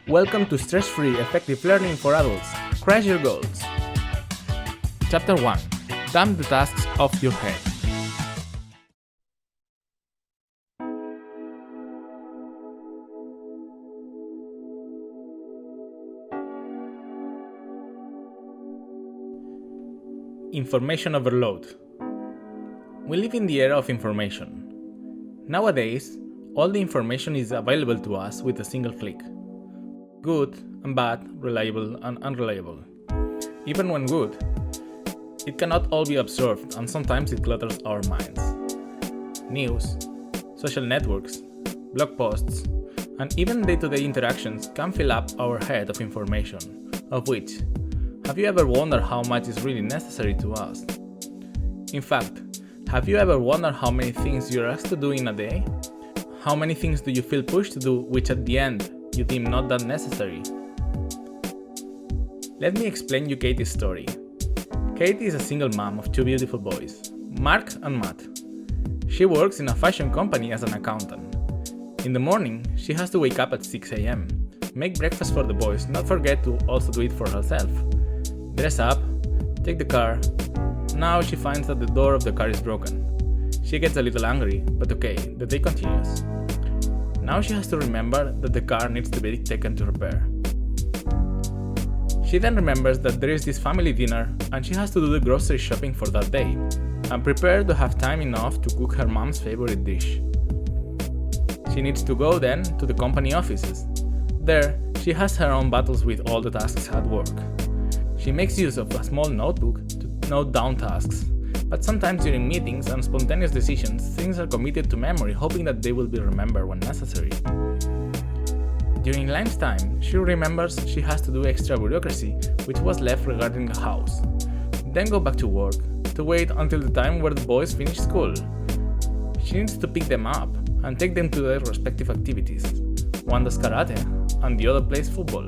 Welcome to Stress-Free Effective Learning for Adults. Crush your goals. Chapter 1. Dump the tasks off your head. Information overload. We live in the era of information. Nowadays, all the information is available to us with a single click. Good and bad, reliable and unreliable. Even when good, it cannot all be absorbed and sometimes it clutters our minds. News, social networks, blog posts, and even day-to-day interactions can fill up our head of information, of which, have you ever wondered how much is really necessary to us? In fact, have you ever wondered how many things you're asked to do in a day? How many things do you feel pushed to do which at the end you deem not that necessary? Let me explain you Katie's story. Katie is a single mom of two beautiful boys, Mark and Matt. She works in a fashion company as an accountant. In the morning, she has to wake up at 6 a.m., make breakfast for the boys, not forget to also do it for herself. Dress up, take the car. Now she finds that the door of the car is broken. She gets a little angry, but okay, the day continues. Now she has to remember that the car needs to be taken to repair. She then remembers that there is this family dinner and she has to do the grocery shopping for that day and prepare to have time enough to cook her mom's favorite dish. She needs to go then to the company offices. There, she has her own battles with all the tasks at work. She makes use of a small notebook to note down tasks, but sometimes during meetings and spontaneous decisions, things are committed to memory, hoping that they will be remembered when necessary. During lunchtime, she remembers she has to do extra bureaucracy, which was left regarding the house. Then go back to work, to wait until the time where the boys finish school. She needs to pick them up and take them to their respective activities. One does karate, and the other plays football,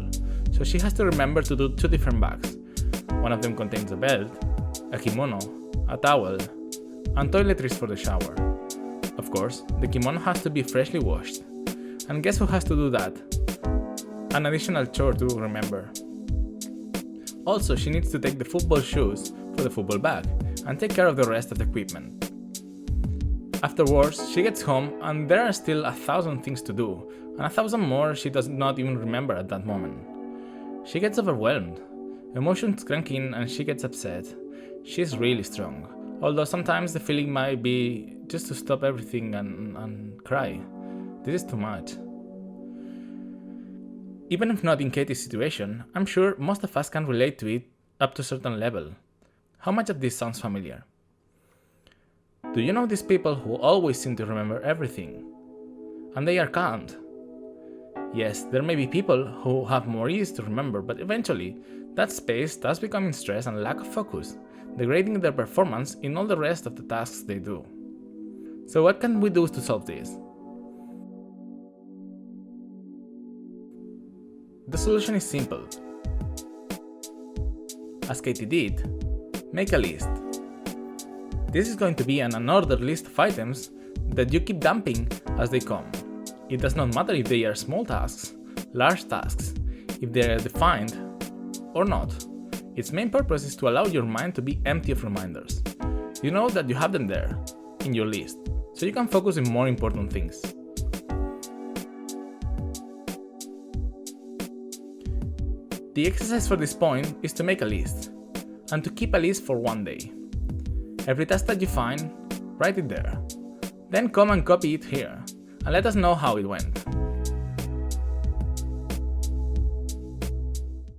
so she has to remember to do two different bags. One of them contains a belt, a kimono, a towel, and toiletries for the shower. Of course, the kimono has to be freshly washed. And guess who has to do that? An additional chore to remember. Also, she needs to take the football shoes for the football bag and take care of the rest of the equipment. Afterwards, she gets home and there are still 1,000 things to do, and 1,000 more she does not even remember at that moment. She gets overwhelmed. Emotions crank in and she gets upset. She's really strong, although sometimes the feeling might be just to stop everything and cry. This is too much. Even if not in Katie's situation, I'm sure most of us can relate to it up to a certain level. How much of this sounds familiar? Do you know these people who always seem to remember everything? And they are can't. Yes, there may be people who have more ease to remember, but eventually, that space does become in stress and lack of focus, degrading their performance in all the rest of the tasks they do. So what can we do to solve this? The solution is simple. As Katie did, make a list. This is going to be an unordered list of items that you keep dumping as they come. It does not matter if they are small tasks, large tasks, if they are defined or not. Its main purpose is to allow your mind to be empty of reminders. You know that you have them there, in your list, so you can focus on more important things. The exercise for this point is to make a list, and to keep a list for one day. Every task that you find, write it there. Then come and copy it here, and let us know how it went.